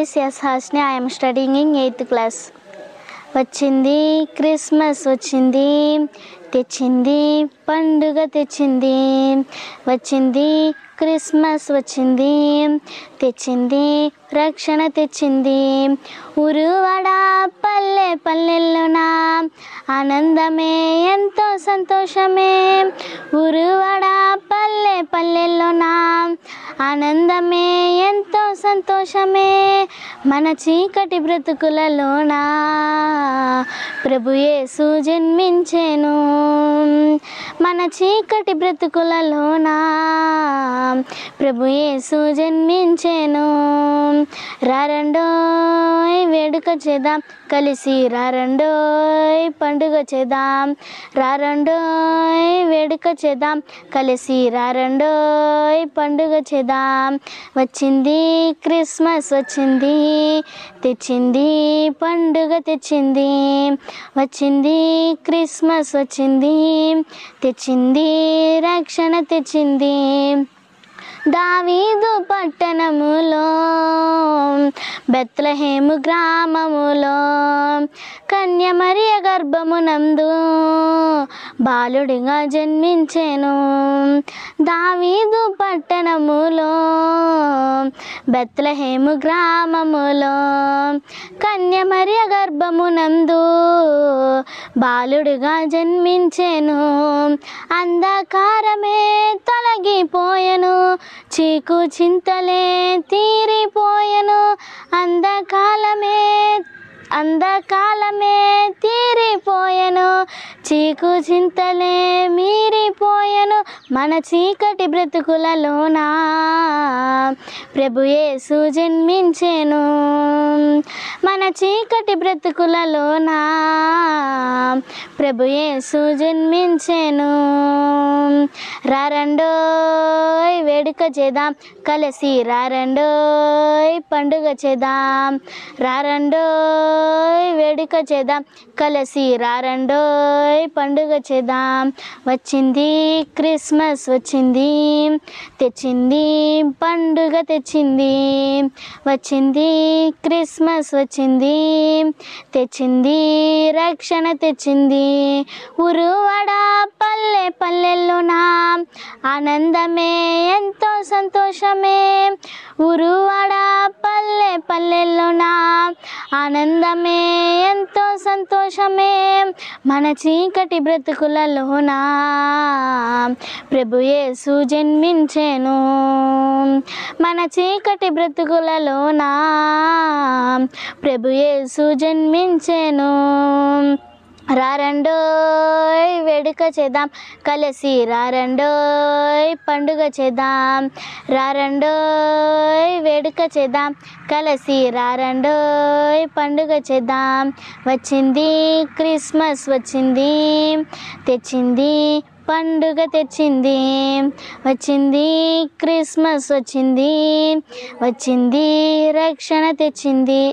is S. Hasni. I am studying in 8th class. వచ్చింది Christmas వచ్చింది, తెచ్చింది పండుగ తెచ్చింది. వచ్చింది క్రిస్మస్ వచ్చింది, తెచ్చింది రక్షణ తెచ్చింది. ఉరువడ పల్లె పల్లెల్లోన ఆనందమే ఎంతో సంతోషమే. ఉరువడ పల్లె పల్లెల్లోన ఆనందమే ఎంతో సంతోషమే. మన చీకటి బ్రతుకులలోన ప్రభు యేసు జన్మించెను. మన చీకటి బ్రతుకులలోన ప్రభు యేసు జన్మించెను. రారండోయ్ వేడుక చేద్దాం కలిసి, రారండోయ్ పండుగ చేద్దాం. రారండోయ్ వేడుక చేద్దాం కలిసి, రారండోయ్ పండుగ చేద్దాం. వచ్చింది క్రిస్మస్ వచ్చింది, తెచ్చింది పండుగ తెచ్చింది. వచ్చింది క్రిస్మస్ వచ్చింది, తెచ్చింది రక్షణ తెచ్చింది. దావీదు పట్టణములో బెత్లెహేము గ్రామములో కన్య మరియ గర్భమునందు బాలుడిగా జన్మించెను. దావీదు పట్టణములో బెత్లెహేము గ్రామములో కన్య మరియ గర్భమునందు బాలుడిగా జన్మించెను. అంధకారమే తొలగిపోయెను, చీకు చింతలే తీరిపోయెను. అంధకాలమే తీరిపోయెను, చీకు చింతలే మీరిపోయెను. మన చీకటి బ్రతుకులలోన ప్రభు యేసు జన్మించెను. మన చీకటి బ్రతుకులలోన ప్రభు యేసు జన్మించెను. రారండోయ్ వేడుక చేద్దాం కలిసి, రారండోయ్ పండుగ చేద్దాం. రారండోయ్ వేడుక చేద్దాం కలిసి, రారండోయ్ పండుగ చేద్దాం. వచ్చింది క్రిస్మస్ వచ్చింది, తెచ్చింది పండుగ తెచ్చింది. వచ్చింది క్రిస్మస్ వచ్చింది, తెచ్చింది రక్షణ తెచ్చింది. ఉరువడ పల్లె పల్లెల్లోన ఆనందమే ఎంతో సంతోషమే. ఉరువడ పల్లె పల్లెల్లోన ఆనందమే ఎంతో సంతోషమే. మన చీకటి బ్రతుకులలోన ప్రభు యేసు జన్మించెను. మన చీకటి బ్రతుకులలోన ప్రభు యేసు జన్మించెను. రారండోయ్ వేడుక చేద్దాం కలిసి, రారండోయ్ పండుగ చేద్దాం. రారండోయ్ వేడుక చేద్దాం కలిసి, రారండోయ్ పండుగ చేద్దాం. వచ్చింది క్రిస్మస్ వచ్చింది, తెచ్చింది పండుగ తెచ్చింది. వచ్చింది క్రిస్మస్ వచ్చింది, వచ్చింది రక్షణ తెచ్చింది.